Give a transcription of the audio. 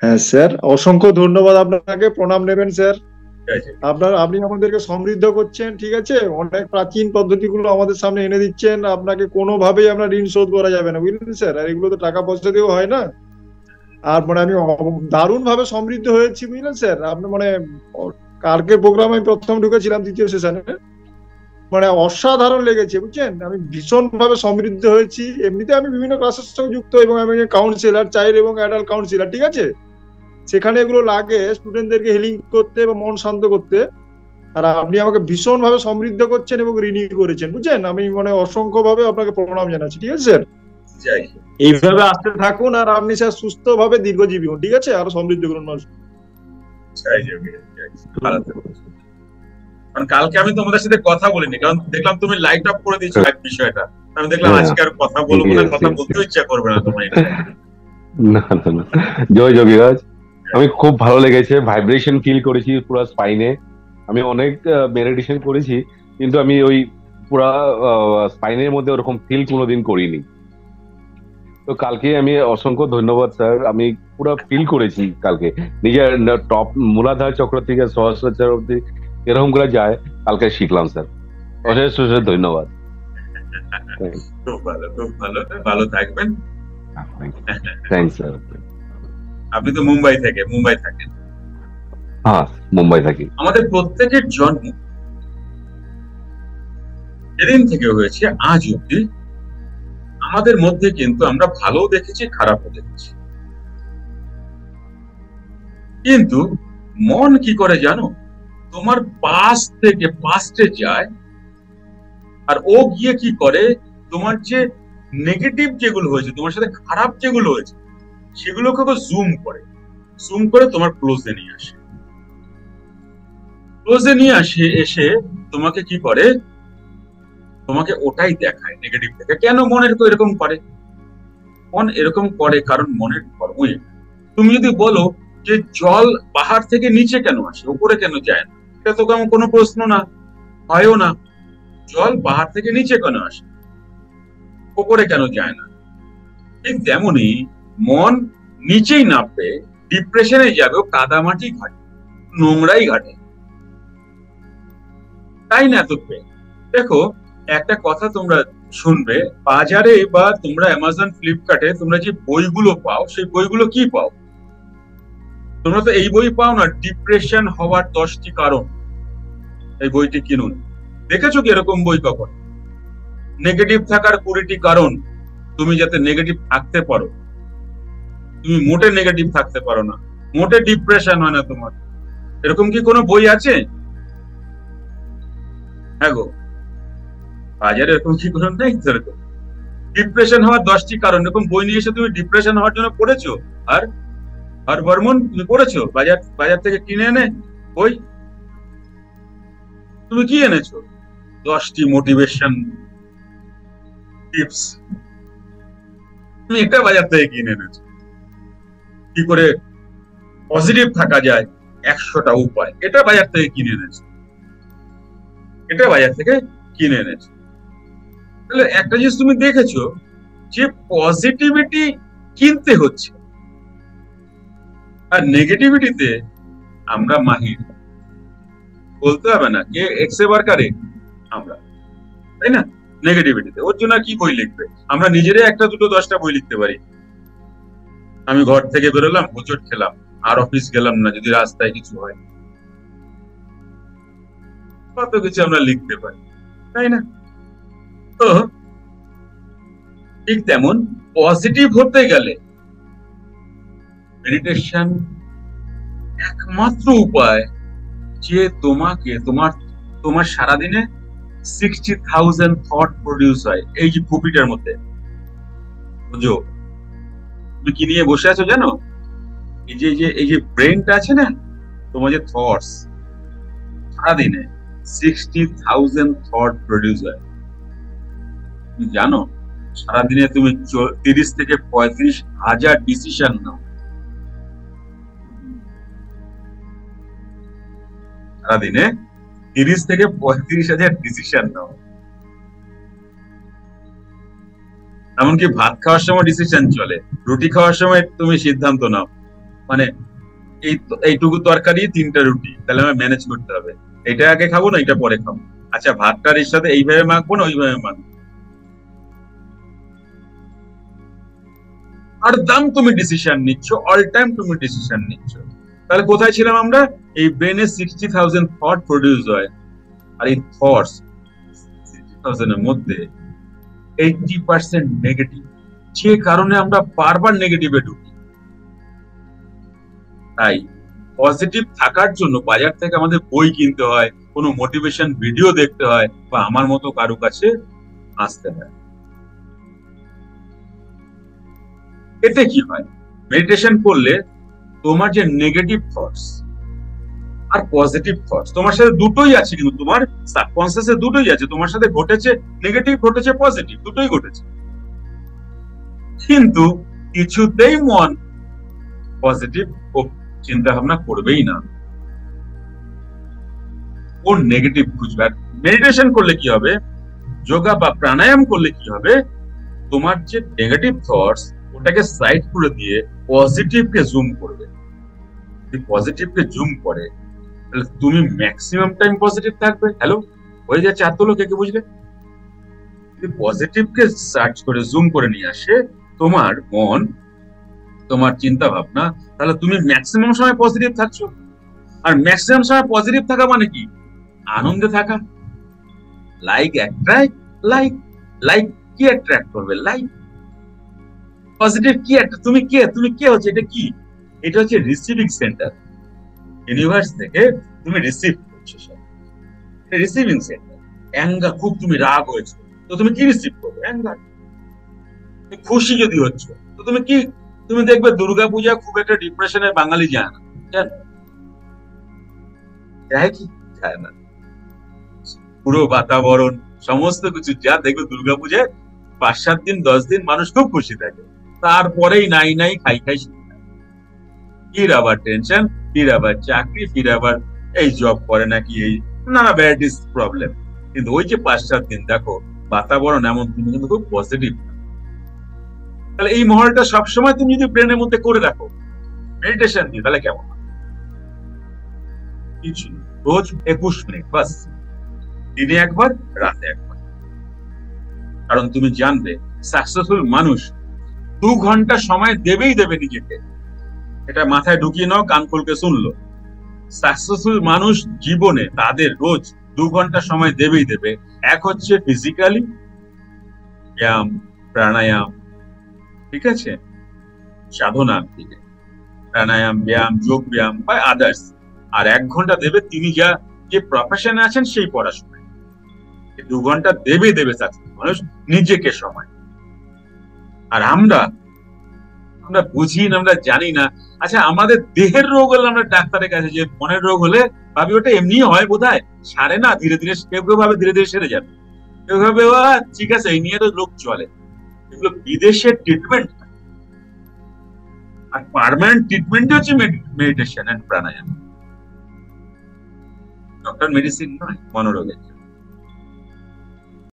হ্যাঁ স্যার, অসংখ্য ধন্যবাদ আপনাকে, প্রণাম নেবেন স্যার। ঠিক আছে। আপনি আমাদেরকে সমৃদ্ধ করছেন, ঠিক আছে, অনেক প্রাচীন পদ্ধতিগুলো আমাদের সামনে এনে দিচ্ছেন। আপনাকে কোনোভাবেই আমরা ঋণ শোধ করা যাবে না, বুঝলেন স্যার। আর এগুলো তো টাকা পয়সা দিয়েও হয় না। আর মানে আমি দারুণ ভাবে সমৃদ্ধ হয়েছি, বুঝলেন স্যার। আপনি মানে কালকের প্রোগ্রামে আমি প্রথম ঢুকেছিলাম, দ্বিতীয় সেশনে, মানে অসাধারণ লেগেছে, বুঝছেন। আমি ভীষণ ভাবে সমৃদ্ধ হয়েছি। এমনিতে আমি বিভিন্ন ক্লাসের সঙ্গে যুক্ত, এবং আমি কাউন্সিলর, চাইল্ড এবং অ্যাডাল্ট কাউন্সিলর, ঠিক আছে। সেখানে এগুলো লাগে স্টুডেন্টদেরকে হিলিং করতে বা মন শান্ত করতে। আর আপনি আমাকে ভীষণ ভাবে সমৃদ্ধ করছেন এবং রিনিউ করেছেন, বুঝছেন। আমি মানে অসংখ্য ভাবে আপনাকে প্রণাম জানাচ্ছি, ঠিক আছে স্যার। যাই এইভাবে আসতে থাকুন, আর আপনি স্যার সুস্থ ভাবে দীর্ঘজীবী হন, ঠিক আছে, আরো সমৃদ্ধ করুন মানুষ। যাই যাবে, ভালো থেকো। কারণ কালকে আমি তোমাদের সাথে কথা বলিনি, কারণ দেখলাম তুমি লাইট অফ করে দিয়েছো এক বিষয়টা। আমি দেখলাম আজকে আর কথা বলবো না, কথা বলতে ইচ্ছা করবে না তোমার। না না না, জয় যোগীরাজ। আমি খুব ভালো লেগেছে, ভাইব্রেশন ফিল করেছি পুরো স্পাইনে। আমি অনেক মেডিটেশন করেছি, কিন্তু আমি ওই পুরা স্পাইনের মধ্যে ওরকম ফিল কোনোদিন করিনি। তো কালকে আমি অসংখ্য ধন্যবাদ স্যার, আমি পুরো ফিল করেছি কালকে। নিজের টপ মূলাধার চক্র থেকে সহস্রার অব্দি এরকম করে যায়, কালকে শিখলাম স্যার। অশেষ অশেষ ধন্যবাদ। খুব ভালো, খুব ভালো, ভালো থাকবেন। Thanks sir. আপনি তো মুম্বাই থাকেন। হ্যাঁ, মুম্বাই থাকি। আমাদের প্রত্যেকের জন্ম যেদিন থেকে হয়েছে আজ অব্দি আমাদের মধ্যে কিন্তু আমরা ভালো দেখেছি, খারাপও দেখেছি। কিন্তু মন কি করে জানো, তোমার পাস থেকে পাস্টে যায়, আর ও গিয়ে কি করে, তোমার যে নেগেটিভ যেগুলো হয়েছে, তোমার সাথে খারাপ যেগুলো হয়েছে, সেগুলোকে জুম করে তোমার ক্লোজে নিয়ে আসে। এসে তোমাকে কি করে, তোমাকে ওটাই দেখায় নেগেটিভ থেকে। কেন মন এরকম করে? মন এরকম করে কারণ মনের কর্মই। তুমি যদি বলো যে জল পাহাড় থেকে নিচে কেন আসে, উপরে কেন যায় না, এটা তো কোনো প্রশ্ন না, হয়ও না। জল পাহাড় থেকে নিচে কেন আসে, উপরে কেন যায় না? ঠিক তেমনি মন নিচেই নামবে, ডিপ্রেশনে যাবে, কাদামাটি ঘাটে, নোংরাই ঘাটে, তাই না? তো দেখো, একটা কথা তোমরা শুনবে, বাজারে বা তোমরা অ্যামাজন, ফ্লিপকার্টে তোমরা যে বইগুলো পাও, সেই বইগুলো কি পাও? তোমরা তো এই বই পাও না, ডিপ্রেশন হওয়ার 10টি কারণ। এই বইটি কিনুন। দেখেছো কি এরকম বই কখন? নেগেটিভ থাকার 20টি কারণ, তুমি যাতে নেগেটিভ থাকতে পারো। তুমি মোটে নেগেটিভ থাকতে পারো না, মোটে ডিপ্রেশন হয় না তোমার, এরকম কি কোনো বই আছে? হ্যাঁ গো, বাজারে এরকম কি কোনো নেই? এরকম ডিপ্রেশন হওয়ার 10টি কারণ এরকম বই নিয়ে এসে তুমি ডিপ্রেশন হওয়ার জন্য পড়েছো? আর বর্মন তুমি পড়েছো বাজার থেকে কিনে এনে বই? তুমি কি এনেছো? 10টি মোটিভেশন টিপস, তুমি এটা বাজার থেকে কিনে এনেছো। কি করে পজিটিভ থাকা যায় 100টা উপায়, এটা বাজার থেকে কিনে এনেছো। তাহলে একটা জিনিস তুমি দেখেছো যে পজিটিভিটি কিনতে হচ্ছে, আর নেগেটিভিটিতে আমরা মাহির, বলতে হবে না কে এক্সে বার্কারে আমরা, তাই না? নেগেটিভিটিতে ওর জন্য কি বই লিখবে? আমরা নিজেরাই 1টা 2টো 10টা বই লিখতে পারি। আমি ঘর থেকে বেরোলাম, হোঁচট খেলাম, আর অফিস গেলাম না, যদি রাস্তায় কিছু হয়, কত কিছু আমরা লিখতে পারি, তাই না? তো ঠিক তেমন পজিটিভ হতে গেলে মেডিটেশন একমাত্র উপায়, যে তোমাকে তোমার সারাদিনে 60,000 থট প্রডিউস হয় এই যে কপিটার মধ্যে। বুঝো তুমি কি নিয়ে বসে আছো জানো? এই যে ব্রেনটা আছে না, তোমার যে থটস, সারাদিনে 60,000 থট প্রডিউস হয়। তুমি জানো সারাদিনে তুমি 30 থেকে 35,000 ডিসিশন নাও। সারাদিনে 30 থেকে 35,000 ডিসিশন নাও। এমনকি ভাত খাওয়ার সময় ডিসিশন চলে, রুটি খাওয়ার সময় তুমি সিদ্ধান্ত নাও, মানে এইটুকু তরকারি 3টা রুটি, তাহলে আমার ম্যানেজ করতে হবে, এটা আগে খাবো না এটা পরে খাবো, আচ্ছা ভাতটার এর সাথে এইভাবে মাখবো না ওইভাবে মাখবো। আর দাম তুমি ডিসিশন নিচ্ছ, অল টাইম তুমি ডিসিশন নিচ্ছ। তাহলে কোথায় ছিলাম আমরা? এই ব্রেনে 60,000 থট প্রডিউস হয়, আর এই থটস 60,000 এর মধ্যে 80% নেগেটিভ, যে কারণে আমরা বারবার নেগেটিভে ঢুকি। তাই পজিটিভ থাকার জন্য বাজার থেকে আমাদের বই কিনতে হয়, কোনো মোটিভেশন ভিডিও দেখতে হয়, বা আমার মতো কারো কাছে আসতে হয়। এতে কি হয়? মেডিটেশন করলে তোমার যে নেগেটিভ থটস আর পজিটিভ থটস, তোমার সাথে দুটোই আছে, কিন্তু তোমার সাবকনসিয়াসে দুটোই আছে, তোমার সাথে ঘটেছে নেগেটিভ, ঘটেছে পজিটিভ, দুটোই ঘটেছে, কিন্তু কিছুতেই মন পজিটিভ চিন্তা ভাবনা করবেই না, ও নেগেটিভ খুঁজবে। মেডিটেশন করলে কি হবে, যোগা বা প্রাণায়াম করলে কি হবে, তোমার যে নেগেটিভ থটস ওটাকে সাইড করে দিয়ে পজিটিভকে জুম করবে। যদি পজিটিভকে জুম করে তাহলে তুমি ম্যাক্সিমাম টাইম পজিটিভ থাকবে। হ্যালো, হয়ে যাচ্ছে হাত তোলো, কে কে বুঝলে? যদি পজিটিভকে সার্চ করে জুম করে নিয়ে আসে তোমার মন, তোমার চিন্তা ভাবনা, তাহলে তুমি ম্যাক্সিমাম সময় পজিটিভ থাকছো। আর ম্যাক্সিমাম সময় পজিটিভ থাকা মানে কি? আনন্দে থাকা। লাইক অ্যাট্রাক্ট লাইক, লাইক কি অ্যাট্রাক্ট করবে? লাইক। পজিটিভ কি তুমি কে, তুমি কে হচ্ছে, এটা কি? এটা হচ্ছে রিসিভিং সেন্টার, ইউনিভার্স থেকে তুমি রিসিভ করছো, রিসিভিং সেন্টার। অ্যাঙ্গার, খুব তুমি রাগ হয়েছে তো তুমি কি রিসিভ করবে? অ্যাঙ্গার। খুশি যদি হচ্ছে তো তুমি কি, তুমি দেখবে দুর্গাপূজা খুব একটা ডিপ্রেশনে বাঙালি যায় না, কেন যায়? কি যায় না? পুরো বাতাবরণ সমস্ত কিছু যা দেখবে দুর্গাপূজায় 5-7 দিন 10 দিন মানুষ খুব খুশি থাকে, তারপরেই নাই নাই খাই খাই ফির আবার টেনশন, ফির আবার চাকরি, ফির আবার এই জব করে নাকি, এই নানা ভ্যারাইটিস প্রবলেম। কিন্তু ওই যে 5-7 দিন দেখো বাতাবরণ এমন, তুমি কিন্তু খুব পজিটিভ। তাহলে এই মহলটা সবসময় তুমি যদি ব্রেনের মধ্যে করে রাখো মেডিটেশন দিয়ে, তাহলে কেমন? কিছু রোজ 21 মিনিট বাস, দিনে একবার, রাতে একবার। কারণ তুমি জানবে সাকসেসফুল মানুষ 2 ঘন্টা সময় দেবেই দেবে নিজেকে, এটা মাথায় ঢুকিয়ে নাও, কান খুলকে শুনলো। সাকসেসফুল মানুষ জীবনে তাদের রোজ 2 ঘন্টা সময় দেবেই দেবে। এক হচ্ছে ফিজিক্যালি ব্যায়াম, প্রাণায়াম, ঠিক আছে, সাধনার দিকে প্রাণায়াম, ব্যায়াম, যোগ ব্যায়াম বা আদার্স। আর 1 ঘন্টা দেবে তিনি যে প্রফেশনে আছেন সেই পড়াশোনায়। 2 ঘন্টা দেবে সাকসেসফুল মানুষ নিজেকে সময়। আর আমরা বুঝি না, আমরা জানি না। আচ্ছা, আমাদের দেহের রোগ হলে আমরা ডাক্তারের কাছে, যে মনের রোগ হলে ভাবি ওটা এমনি হয় বোধহয়, সারে না, ধীরে ধীরে, কেউ কেউ ভাবে ধীরে ধীরে সেরে যাবে, কেউ ভাবে ঠিক আছে এই নিয়ে তো লোক চলে। এগুলো বিদেশের ট্রিটমেন্ট, আর পার্মানেন্ট ট্রিটমেন্ট হচ্ছে meditation and pranayama, doctor medicine নয় মনোরোগের।